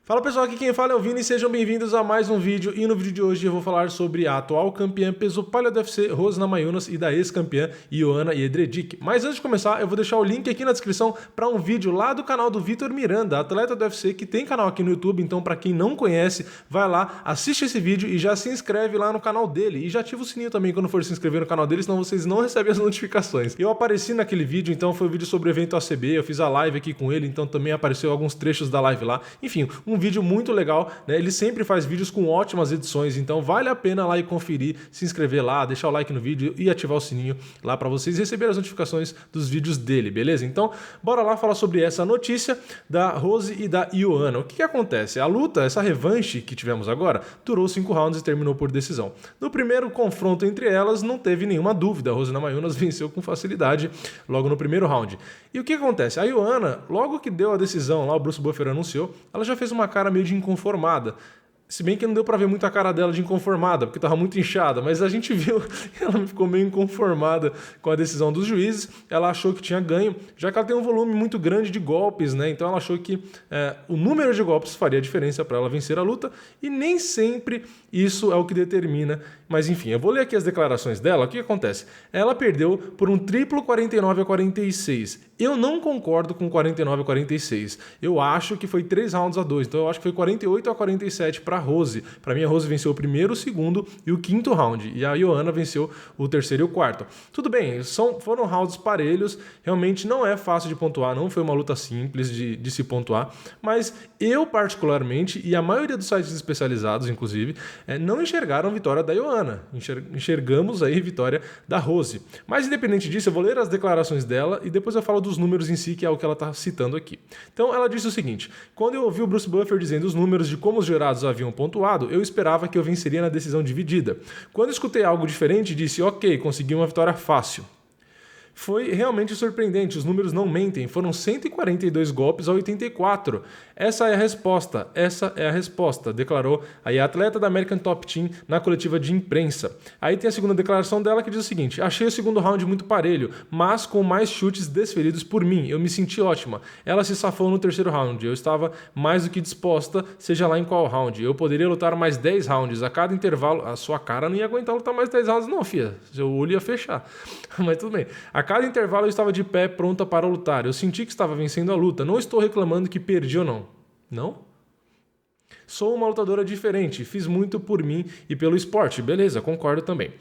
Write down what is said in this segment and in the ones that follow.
Fala pessoal, aqui quem fala é o Vini, sejam bem-vindos a mais um vídeo e no vídeo de hoje eu vou falar sobre a atual campeã peso palha do UFC, Rose Namajunas, e da ex-campeã Joanna Jedrzejczyk. Mas antes de começar, eu vou deixar o link aqui na descrição para um vídeo lá do canal do Vitor Miranda, atleta do UFC, que tem canal aqui no YouTube, então para quem não conhece, vai lá, assiste esse vídeo e já se inscreve lá no canal dele e já ativa o sininho também quando for se inscrever no canal dele, senão vocês não recebem as notificações. Eu apareci naquele vídeo, então foi um vídeo sobre o evento ACB, eu fiz a live aqui com ele, então também apareceu alguns trechos da live lá. Enfim, um vídeo muito legal, né? Ele sempre faz vídeos com ótimas edições, então vale a pena lá e conferir, se inscrever lá, deixar o like no vídeo e ativar o sininho lá para vocês receberem as notificações dos vídeos dele, beleza? Então, bora lá falar sobre essa notícia da Rose e da Joanna. O que acontece? A luta, essa revanche que tivemos agora, durou 5 rounds e terminou por decisão. No primeiro confronto entre elas, não teve nenhuma dúvida, a Rose Namajunas venceu com facilidade logo no primeiro round. E o que acontece? A Joanna, logo que deu a decisão lá, o Bruce Buffer anunciou, ela já fez uma cara meio de inconformada. Se bem que não deu pra ver muito a cara dela de inconformada, porque tava muito inchada, mas a gente viu que ela ficou meio inconformada com a decisão dos juízes. Ela achou que tinha ganho, já que ela tem um volume muito grande de golpes, né? Então ela achou que o número de golpes faria diferença para ela vencer a luta, e nem sempre isso é o que determina. Mas enfim, eu vou ler aqui as declarações dela. O que acontece? Ela perdeu por um triplo 49-46. Eu não concordo com 49-46. Eu acho que foi 3 rounds a 2. Então eu acho que foi 48-47 para Rose. Para mim, a Rose venceu o primeiro, o segundo e o quinto round. E a Joanna venceu o terceiro e o quarto. Tudo bem, foram rounds parelhos. Realmente não é fácil de pontuar. Não foi uma luta simples de se pontuar. Mas eu, particularmente, e a maioria dos sites especializados, inclusive, não enxergaram a vitória da Joanna. Enxergamos aí a vitória da Rose. Mas independente disso, eu vou ler as declarações dela e depois eu falo dos números em si, que é o que ela está citando aqui. Então ela disse o seguinte: quando eu ouvi o Bruce Buffer dizendo os números de como os jurados haviam pontuado, eu esperava que eu venceria na decisão dividida. Quando escutei algo diferente, disse, ok, consegui uma vitória fácil. Foi realmente surpreendente, os números não mentem, foram 142 golpes a 84. Essa é a resposta, declarou aí a atleta da American Top Team na coletiva de imprensa. Aí tem a segunda declaração dela que diz o seguinte: achei o segundo round muito parelho, mas com mais chutes desferidos por mim, eu me senti ótima. Ela se safou no terceiro round, eu estava mais do que disposta, seja lá em qual round. Eu poderia lutar mais 10 rounds, a cada intervalo, a sua cara não ia aguentar lutar mais 10 rounds não, filha, seu olho ia fechar, mas tudo bem. A cada intervalo eu estava de pé, pronta para lutar. Eu senti que estava vencendo a luta. Não estou reclamando que perdi ou não. Não? Sou uma lutadora diferente. Fiz muito por mim e pelo esporte. Beleza, concordo também.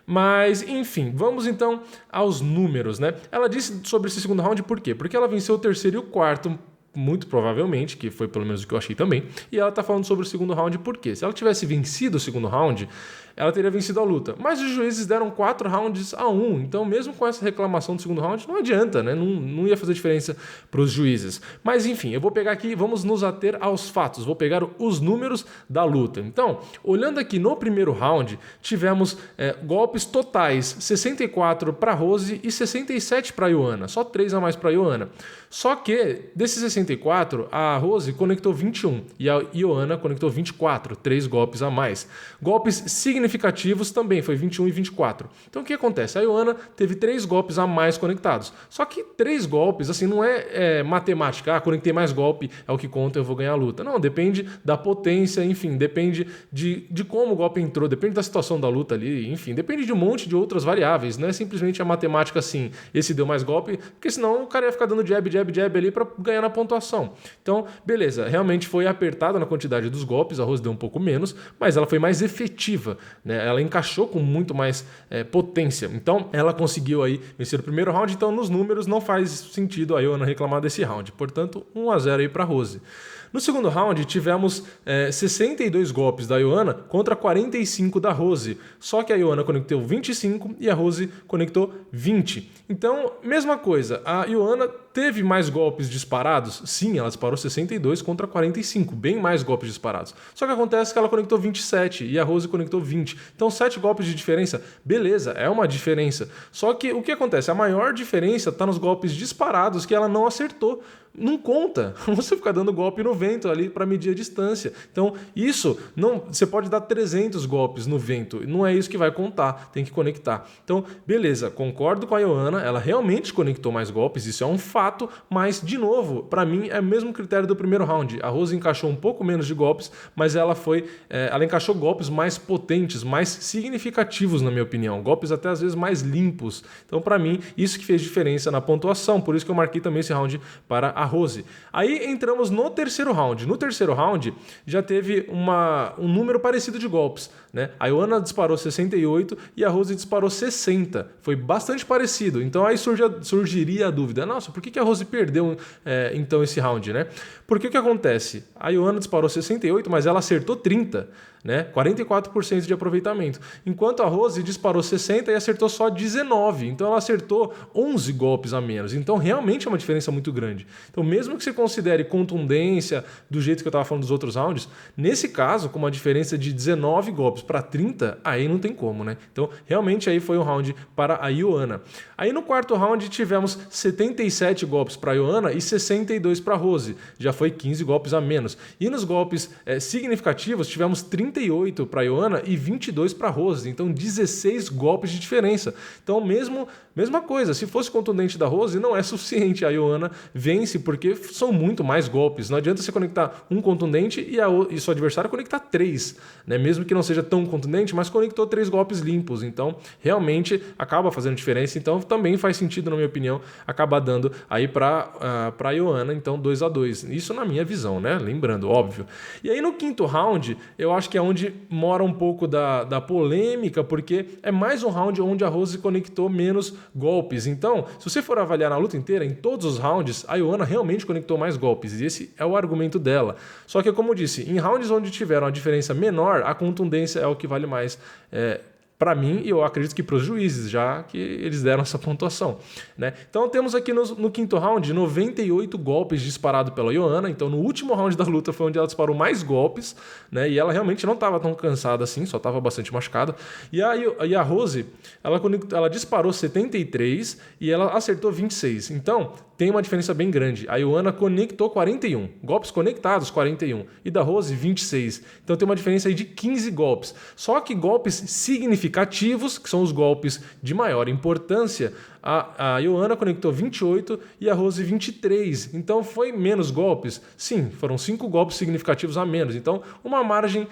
Mas, enfim, vamos então aos números, né? Ela disse sobre esse segundo round por quê? Porque ela venceu o terceiro e o quarto, muito provavelmente, que foi pelo menos o que eu achei também. E ela tá falando sobre o segundo round por quê? Se ela tivesse vencido o segundo round, ela teria vencido a luta. Mas os juízes deram 4 rounds a 1. Então, mesmo com essa reclamação do segundo round, não adianta, né? Não ia fazer diferença para os juízes. Mas, enfim, eu vou pegar aqui, vamos nos ater aos fatos. Vou pegar os números da luta. Então, olhando aqui no primeiro round, tivemos golpes totais, 64 para Rose e 67 para Joanna. Só 3 a mais para Joanna. Só que, desses 64, a Rose conectou 21 e a Joanna conectou 24, 3 golpes a mais. Golpes significativos também, foi 21 e 24. Então o que acontece? A Joanna teve 3 golpes a mais conectados. Só que 3 golpes, assim, não é matemática. Conectei mais golpe, é o que conta, eu vou ganhar a luta. Não, depende da potência, enfim, depende de como o golpe entrou, depende da situação da luta ali, enfim, depende de um monte de outras variáveis. Não é simplesmente a matemática assim, esse deu mais golpe, porque senão o cara ia ficar dando jab ali para ganhar na pontuação. Então, beleza, realmente foi apertada na quantidade dos golpes, a Rose deu um pouco menos, mas ela foi mais efetiva, né? Ela encaixou com muito mais potência. Então, ela conseguiu aí vencer o primeiro round, então nos números não faz sentido a Joanna reclamar desse round. Portanto, 1-0 aí para Rose. No segundo round, tivemos 62 golpes da Joanna contra 45 da Rose. Só que a Joanna conectou 25 e a Rose conectou 20. Então, mesma coisa, a Joanna teve mais golpes disparados? Sim, ela disparou 62 contra 45, bem mais golpes disparados. Só que acontece que ela conectou 27 e a Rose conectou 20. Então, 7 golpes de diferença, beleza, é uma diferença. Só que o que acontece? A maior diferença está nos golpes disparados que ela não acertou. Não conta você ficar dando golpe no vento ali para medir a distância. Então, isso não, você pode dar 300 golpes no vento, não é isso que vai contar, tem que conectar. Então, beleza, concordo com a Joanna, ela realmente conectou mais golpes, isso é um fato, mas de novo, para mim mim, é o mesmo critério do primeiro round. A Rose encaixou um pouco menos de golpes, mas ela encaixou golpes mais potentes, mais significativos, na minha opinião. Golpes até às vezes mais limpos. Então, para mim, isso que fez diferença na pontuação. Por isso que eu marquei também esse round para a Rose. Aí entramos no terceiro round. No terceiro round, já teve um número parecido de golpes, né? A Ioana disparou 68 e a Rose disparou 60. Foi bastante parecido. Então aí surgiria a dúvida. Nossa, por que a Rose perdeu então esse round, né? Porque o que acontece? A Ioana disparou 68, mas ela acertou 30. Né? 44% de aproveitamento. Enquanto a Rose disparou 60 e acertou só 19. Então ela acertou 11 golpes a menos. Então realmente é uma diferença muito grande. Então mesmo que você considere contundência do jeito que eu estava falando dos outros rounds, nesse caso, com uma diferença de 19 golpes para 30, aí não tem como, né? Então realmente aí foi um round para a Ioana. Aí no quarto round tivemos 77 golpes para a Ioana e 62 para a Rose. Já foi 15 golpes a menos. E nos golpes significativos tivemos 38 para a Ioana e 22 para a Rose. Então 16 golpes de diferença. Então mesma coisa, se fosse contundente da Rose, não é suficiente. A Ioana vence porque são muito mais golpes. Não adianta você conectar um contundente e seu adversário conectar 3. Né? Mesmo que não seja tão contundente, mas conectou 3 golpes limpos. Então realmente acaba fazendo diferença. Então também faz sentido, na minha opinião, acabar dando aí para a Ioana, então 2-2. Isso na minha visão, né? Lembrando, óbvio. E aí no quinto round, eu acho que é onde mora um pouco da polêmica, porque é mais um round onde a Rose conectou menos golpes. Então, se você for avaliar na luta inteira, em todos os rounds, a Ioana realmente conectou mais golpes, e esse é o argumento dela. Só que, como eu disse, em rounds onde tiveram uma diferença menor, a contundência é o que vale mais para mim, e eu acredito que para os juízes, já que eles deram essa pontuação. Né? Então temos aqui no quinto round 98 golpes disparados pela Ioana. Então no último round da luta foi onde ela disparou mais golpes, né? E ela realmente não estava tão cansada assim, só estava bastante machucada. E a Rose, ela disparou 73 e ela acertou 26. Então tem uma diferença bem grande. A Ioana conectou 41, golpes conectados 41, e da Rose 26. Então tem uma diferença aí de 15 golpes. Só que golpes significativos, que são os golpes de maior importância, a Ioana conectou 28 e a Rose 23. Então foi menos golpes? Sim, foram 5 golpes significativos a menos. Então uma margem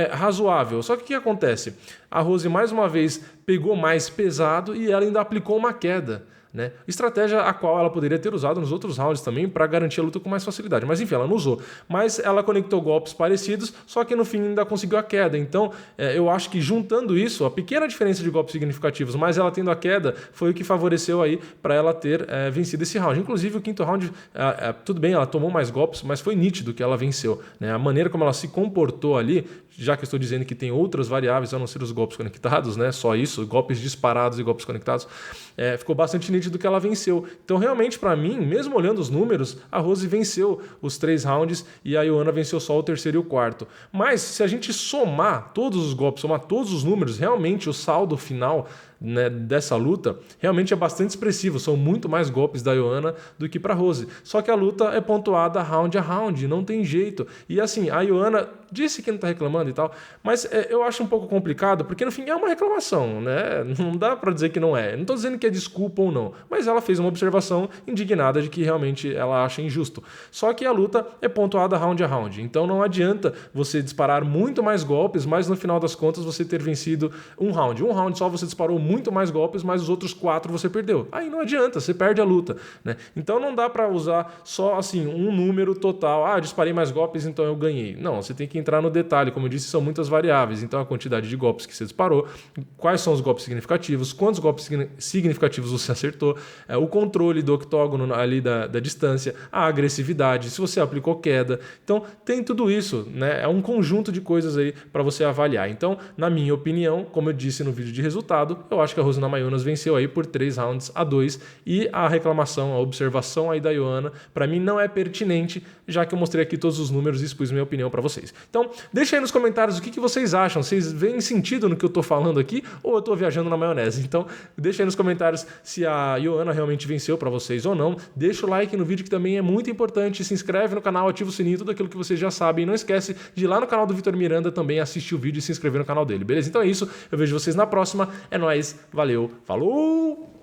razoável. Só que o que acontece? A Rose mais uma vez pegou mais pesado e ela ainda aplicou uma queda. Né? Estratégia a qual ela poderia ter usado nos outros rounds também para garantir a luta com mais facilidade. Mas enfim, ela não usou. Mas ela conectou golpes parecidos, só que no fim ainda conseguiu a queda. Então eu acho que juntando isso, a pequena diferença de golpes significativos, mas ela tendo a queda, foi o que favoreceu aí para ela ter vencido esse round. Inclusive o quinto round, tudo bem, ela tomou mais golpes, mas foi nítido que ela venceu. Né? A maneira como ela se comportou ali, já que eu estou dizendo que tem outras variáveis a não ser os golpes conectados, né? Só isso, golpes disparados e golpes conectados, ficou bastante nítido que ela venceu. Então realmente para mim, mesmo olhando os números, a Rose venceu os 3 rounds e a Ioana venceu só o terceiro e o quarto. Mas se a gente somar todos os golpes, somar todos os números, realmente o saldo final, né, dessa luta realmente é bastante expressivo. São muito mais golpes da Ioana do que para Rose. Só que a luta é pontuada round a round, não tem jeito. E assim, a Ioana disse que não está reclamando e tal, mas eu acho um pouco complicado, porque no fim é uma reclamação, né? Não dá para dizer que não é. Não estou dizendo que é desculpa ou não, mas ela fez uma observação indignada de que realmente ela acha injusto. Só que a luta é pontuada round a round, então não adianta você disparar muito mais golpes, mas no final das contas você ter vencido um round. Um round só você disparou muito mais golpes, mas os outros 4 você perdeu. Aí não adianta, você perde a luta. Né? Então não dá para usar só assim um número total. Disparei mais golpes, então eu ganhei. Não, você tem que entrar no detalhe. Como eu disse, são muitas variáveis. Então a quantidade de golpes que você disparou, quais são os golpes significativos, quantos golpes significativos você acertou, o controle do octógono ali da distância, a agressividade, se você aplicou queda. Então tem tudo isso, né? É um conjunto de coisas aí para você avaliar. Então, na minha opinião, como eu disse no vídeo de resultado, eu acho que a Rose Namajunas venceu aí por 3-2 e a reclamação, a observação aí da Ioana, para mim não é pertinente, já que eu mostrei aqui todos os números e expus minha opinião para vocês. Então, deixa aí nos comentários o que vocês acham. Vocês veem sentido no que eu tô falando aqui ou eu tô viajando na maionese? Então, deixa aí nos comentários se a Ioana realmente venceu para vocês ou não. Deixa o like no vídeo que também é muito importante. Se inscreve no canal, ativa o sininho, tudo aquilo que vocês já sabem. E não esquece de ir lá no canal do Vitor Miranda também assistir o vídeo e se inscrever no canal dele, beleza? Então é isso, eu vejo vocês na próxima. É nóis, valeu, falou!